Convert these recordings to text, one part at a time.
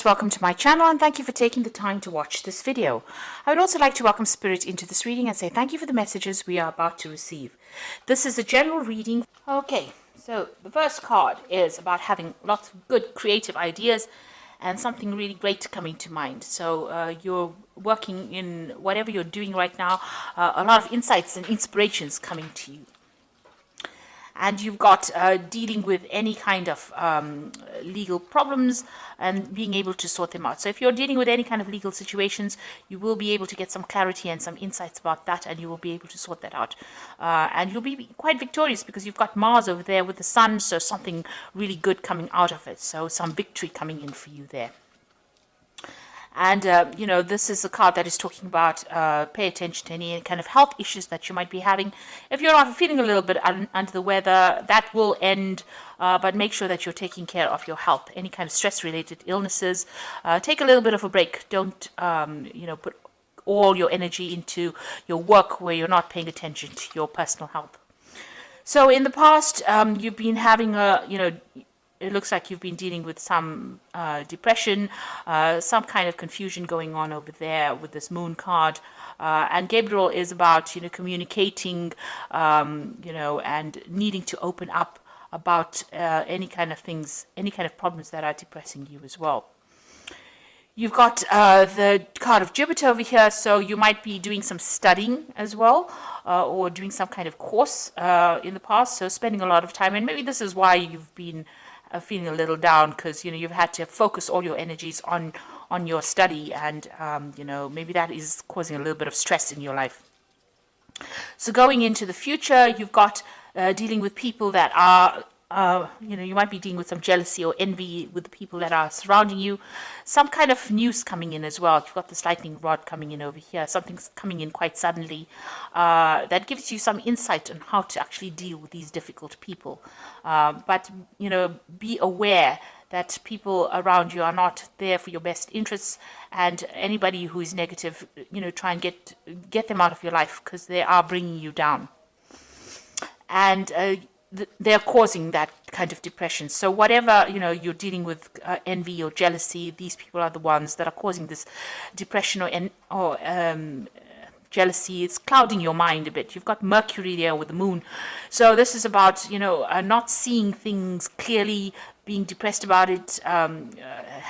Welcome to my channel and thank you for taking the time to watch this video. I would also like to welcome Spirit into this reading and say thank you for the messages we are about to receive. This is a general reading. Okay, so the first card is about having lots of good creative ideas and something really great coming to mind. So you're working in whatever you're doing right now, a lot of insights and inspirations coming to you. And you've got dealing with any kind of legal problems and being able to sort them out. So if you're dealing with any kind of legal situations, you will be able to get some clarity and some insights about that, and you will be able to sort that out. And you'll be quite victorious because you've got Mars over there with the Sun, so something really good coming out of it. So some victory coming in for you there. And, this is a card that is talking about pay attention to any kind of health issues that you might be having. If you're not feeling a little bit under the weather, that will end, but make sure that you're taking care of your health. Any kind of stress-related illnesses, take a little bit of a break. Don't, put all your energy into your work where you're not paying attention to your personal health. So in the past, you've been having it looks like you've been dealing with some depression, some kind of confusion going on over there with this moon card. And Gabriel is about, communicating, and needing to open up about any kind of things, any kind of problems that are depressing you as well. You've got the card of Jupiter over here, so you might be doing some studying as well, or doing some kind of course in the past, so spending a lot of time. And maybe this is why you've been feeling a little down, because you've had to focus all your energies on your study, and maybe that is causing a little bit of stress in your life. So going into the future, you've got dealing with people that are you might be dealing with some jealousy or envy with the people that are surrounding you. Some kind of news coming in as well. You've got this lightning rod coming in over here. Something's coming in quite suddenly that gives you some insight on how to actually deal with these difficult people. But be aware that people around you are not there for your best interests, and anybody who is negative, try and get them out of your life, because they are bringing you down. And they're causing that kind of depression. So whatever you're dealing with, envy or jealousy, these people are the ones that are causing this depression or jealousy. It's clouding your mind a bit. You've got Mercury there with the moon, so this is about not seeing things clearly, being depressed about it,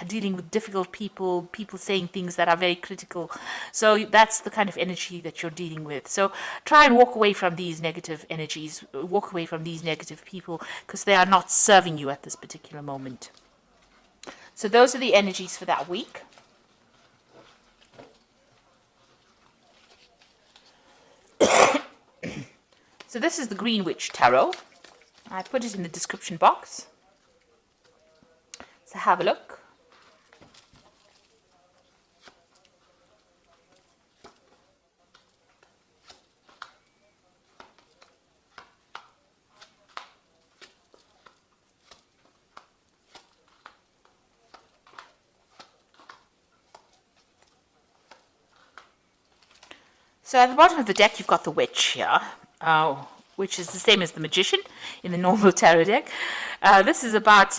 dealing with difficult people saying things that are very critical. So that's the kind of energy that you're dealing with. So try and walk away from these negative energies, walk away from these negative people, because they are not serving you at this particular moment. So those are the energies for that week. So this is the Green Witch Tarot. I put it in the description box, so have a look. So at the bottom of the deck, you've got the Witch here, which is the same as the Magician in the normal tarot deck. This is about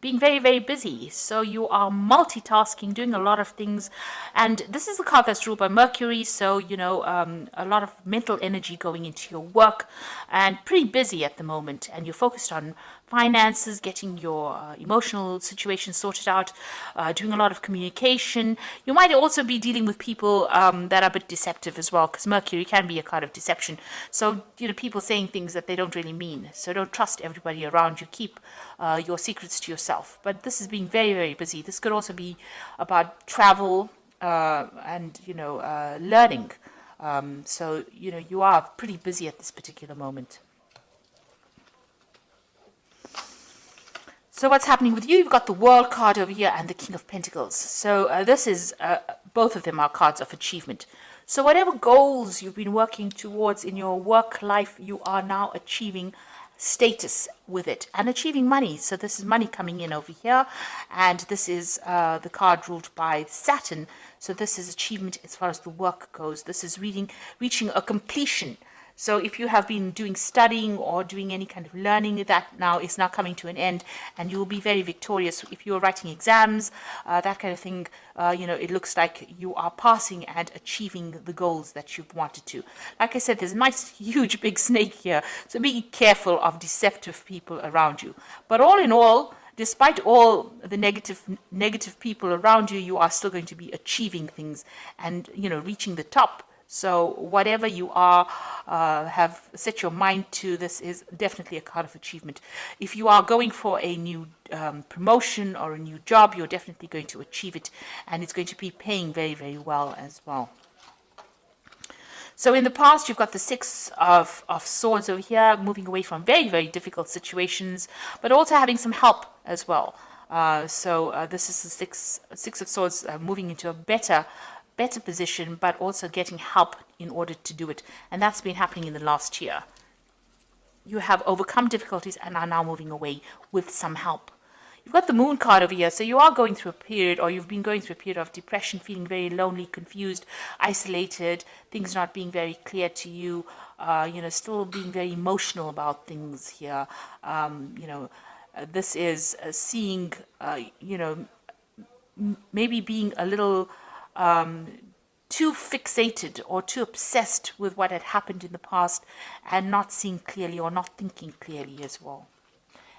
being very, very busy. So you are multitasking, doing a lot of things. And this is the card that's ruled by Mercury. So, a lot of mental energy going into your work, and pretty busy at the moment. And you're focused on finances, getting your emotional situation sorted out, doing a lot of communication. You might also be dealing with people that are a bit deceptive as well, because Mercury can be a card of deception. So, people saying things that they don't really mean. So don't trust everybody around you. Keep your secrets to yourself. But this is being very, very busy. This could also be about travel and, learning. So, you are pretty busy at this particular moment. So what's happening with you? You've got the World card over here and the King of Pentacles. So this is, both of them are cards of achievement. So whatever goals you've been working towards in your work life, you are now achieving status with it and achieving money. So this is money coming in over here, and this is the card ruled by Saturn. So this is achievement as far as the work goes. This is reaching a completion. So if you have been doing studying or doing any kind of learning, that now is now coming to an end, and you will be very victorious. If you're writing exams, that kind of thing, it looks like you are passing and achieving the goals that you've wanted to. Like I said, there's a nice, huge, big snake here, so be careful of deceptive people around you. But all in all, despite all the negative people around you, you are still going to be achieving things and, reaching the top. So whatever you are, have set your mind to, this is definitely a card of achievement. If you are going for a new promotion or a new job, you're definitely going to achieve it, and it's going to be paying very, very well as well. So in the past, you've got the Six of Swords over here, moving away from very, very difficult situations, but also having some help as well. This is the Six of Swords, moving into a better position, but also getting help in order to do it. And that's been happening in the last year. You have overcome difficulties and are now moving away with some help. You've got the Moon card over here, so you are going through a period, or you've been going through a period of depression, feeling very lonely, confused, isolated, things not being very clear to you, still being very emotional about things here. This is seeing, maybe being a little too fixated or too obsessed with what had happened in the past and not seeing clearly or not thinking clearly as well.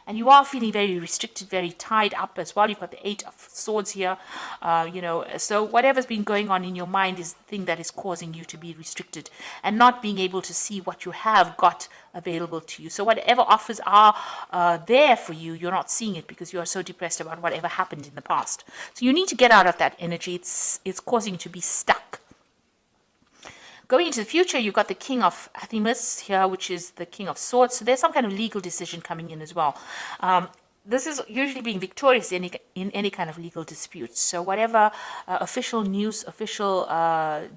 And you are feeling very restricted, very tied up as well. You've got the Eight of Swords here, so whatever's been going on in your mind is the thing that is causing you to be restricted and not being able to see what you have got available to you. So whatever offers are there for you, you're not seeing it because you are so depressed about whatever happened in the past. So you need to get out of that energy. It's causing you to be stuck. Going into the future, you've got the King of Athemus here, which is the King of Swords. So there's some kind of legal decision coming in as well. This is usually being victorious in any kind of legal dispute. So whatever official news, official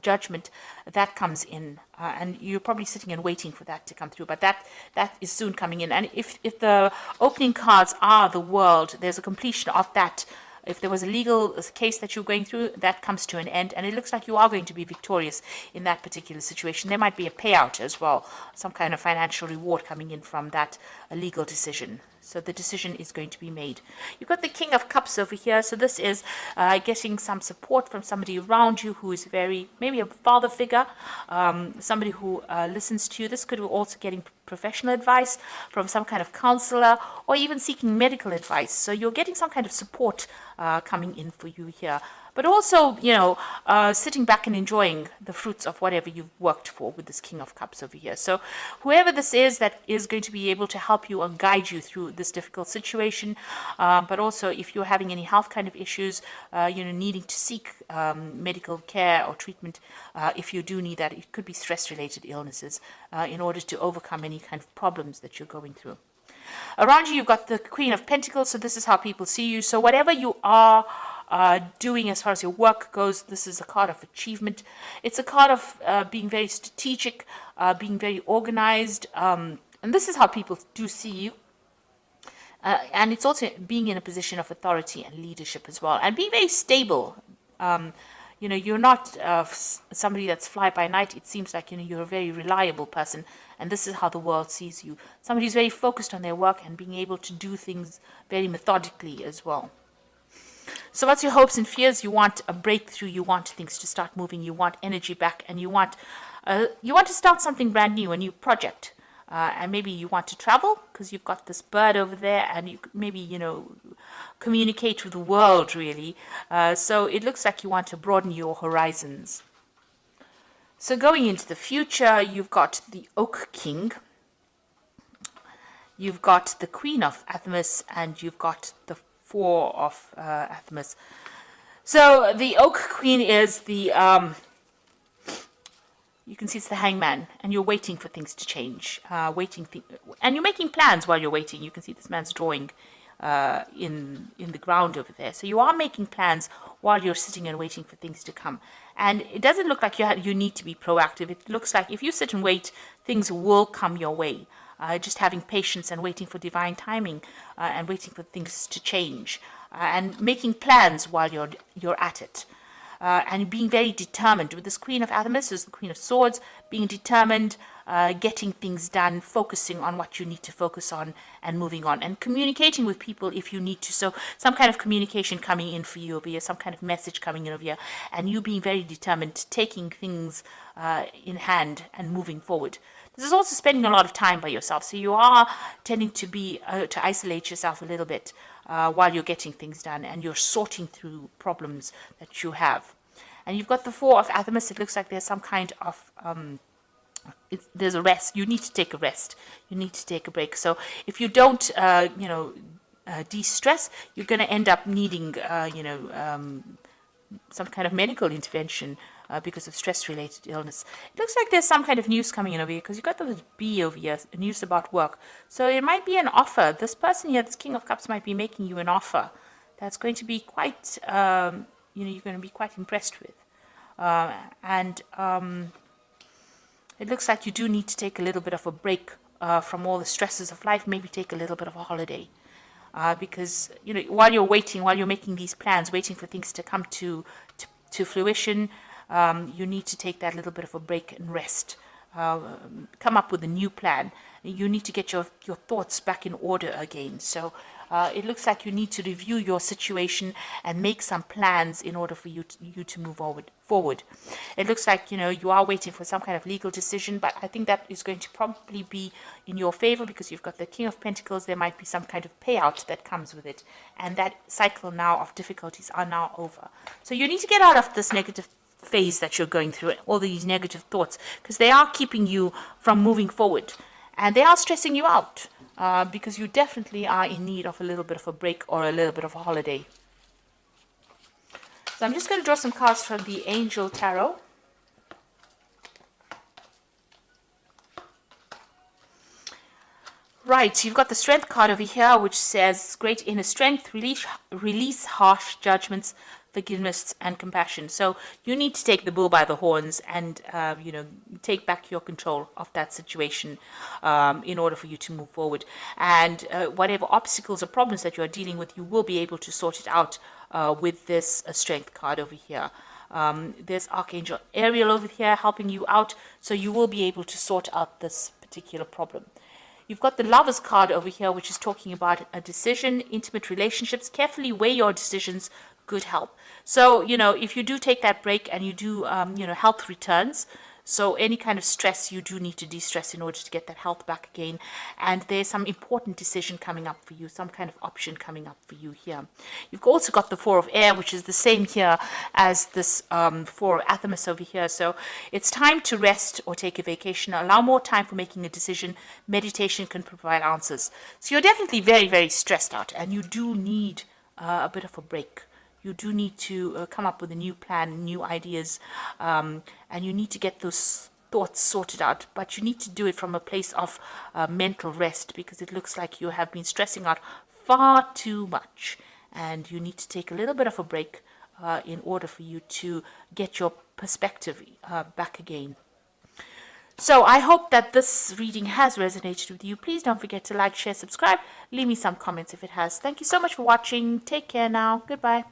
judgment that comes in, and you're probably sitting and waiting for that to come through, but that is soon coming in. And if the opening cards are the World, there's a completion of that. If there was a legal case that you're going through, that comes to an end, and it looks like you are going to be victorious in that particular situation. There might be a payout as well, some kind of financial reward coming in from that legal decision. So the decision is going to be made. You've got the King of Cups over here. So this is getting some support from somebody around you who is maybe a father figure, somebody who listens to you. This could be also getting professional advice from some kind of counselor, or even seeking medical advice. So you're getting some kind of support coming in for you here. But also, sitting back and enjoying the fruits of whatever you've worked for with this King of Cups over here. So whoever this is that is going to be able to help you and guide you through this difficult situation, but also if you're having any health kind of issues, needing to seek medical care or treatment, if you do need that, it could be stress-related illnesses in order to overcome any kind of problems that you're going through. Around you, you've got the Queen of Pentacles, so this is how people see you. So whatever you are doing as far as your work goes, this is a card of achievement. It's a card of being very strategic, being very organized, and this is how people do see you. And it's also being in a position of authority and leadership as well, and being very stable. You're not somebody that's fly by night. It seems like you're a very reliable person, and this is how the world sees you. Somebody who's very focused on their work and being able to do things very methodically as well. So what's your hopes and fears? You want a breakthrough. You want things to start moving. You want energy back, and you want to start something brand new, a new project. And maybe you want to travel because you've got this bird over there, and you maybe communicate with the world really. So it looks like you want to broaden your horizons. So going into the future, you've got the Oak King, you've got the Queen of Athemus, and you've got the Four of Athemus. So the Oak Queen is the you can see it's the Hangman, and you're waiting for things to change, and you're making plans while you're waiting. You can see this man's drawing in the ground over there. So you are making plans while you're sitting and waiting for things to come. And it doesn't look like you need to be proactive. It looks like if you sit and wait, things will come your way. Just having patience and waiting for divine timing, and waiting for things to change, and making plans while you're at it. And being very determined. With this Queen of Athemus, is the Queen of Swords, being determined, getting things done, focusing on what you need to focus on, and moving on, and communicating with people if you need to. So some kind of communication coming in for you over here, some kind of message coming in over here, and you being very determined, taking things in hand and moving forward. This is also spending a lot of time by yourself, so you are tending to be to isolate yourself a little bit while you're getting things done, and you're sorting through problems that you have. And you've got the Four of Athamas. It looks like there's some kind of there's a rest. You need to take a rest. You need to take a break. So if you don't, de-stress, you're going to end up needing, some kind of medical intervention because of stress-related illness. It looks like there's some kind of news coming in over here, because you've got the B over here, news about work. So it might be an offer. This person here, this King of Cups, might be making you an offer that's going to be quite, you're going to be quite impressed with. It looks like you do need to take a little bit of a break from all the stresses of life, maybe take a little bit of a holiday. Because, while you're waiting, while you're making these plans, waiting for things to come to fruition, you need to take that little bit of a break and rest. Come up with a new plan. You need to get your thoughts back in order again. So it looks like you need to review your situation and make some plans in order for you to move forward. It looks like you are waiting for some kind of legal decision, but I think that is going to probably be in your favor, because you've got the King of Pentacles. There might be some kind of payout that comes with it, and that cycle now of difficulties are now over. So you need to get out of this negative phase that you're going through, all these negative thoughts, because they are keeping you from moving forward, and they are stressing you out, because you definitely are in need of a little bit of a break or a little bit of a holiday. So I'm just going to draw some cards from the Angel Tarot. Right, so you've got the Strength card over here, which says great inner strength, release harsh judgments, forgiveness and compassion. So you need to take the bull by the horns and take back your control of that situation in order for you to move forward. And whatever obstacles or problems that you are dealing with, you will be able to sort it out with this Strength card over here. There's Archangel Ariel over here helping you out, so you will be able to sort out this particular problem. You've got the Lovers card over here, which is talking about a decision, intimate relationships. Carefully weigh your decisions, good help. So, if you do take that break and you do, health returns. So any kind of stress, you do need to de-stress in order to get that health back again. And there's some important decision coming up for you, some kind of option coming up for you here. You've also got the Four of Air, which is the same here as this Four of Athamas over here. So it's time to rest or take a vacation. Allow more time for making a decision. Meditation can provide answers. So you're definitely very, very stressed out, and you do need a bit of a break. You do need to come up with a new plan, new ideas, and you need to get those thoughts sorted out. But you need to do it from a place of mental rest, because it looks like you have been stressing out far too much. And you need to take a little bit of a break in order for you to get your perspective back again. So I hope that this reading has resonated with you. Please don't forget to like, share, subscribe. Leave me some comments if it has. Thank you so much for watching. Take care now. Goodbye.